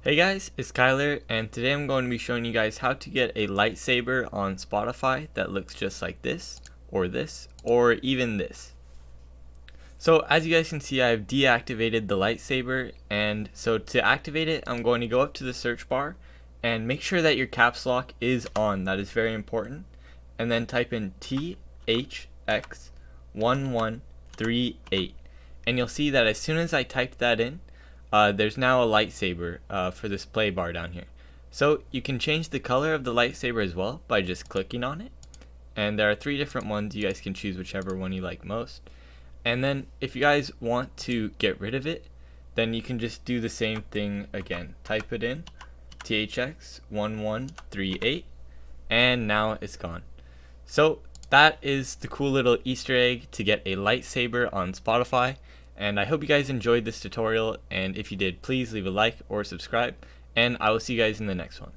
Hey guys, it's Kyler, and today I'm going to be showing you guys how to get a lightsaber on Spotify that looks just like this, or even this. So as you guys can see, I've deactivated the lightsaber, and so to activate it, I'm going to go up to the search bar and make sure that your caps lock is on. That is very important. And then type in THX1138, and you'll see that as soon as I typed that in, there's now a lightsaber for this play bar down here. So you can change the color of the lightsaber as well by just clicking on it. And there are 3 different ones. You guys can choose whichever one you like most. And then if you guys want to get rid of it, then you can just do the same thing again. Type it in, THX1138, and now it's gone. So that is the cool little Easter egg to get a lightsaber on Spotify. And I hope you guys enjoyed this tutorial, and if you did, please leave a like or subscribe, and I will see you guys in the next one.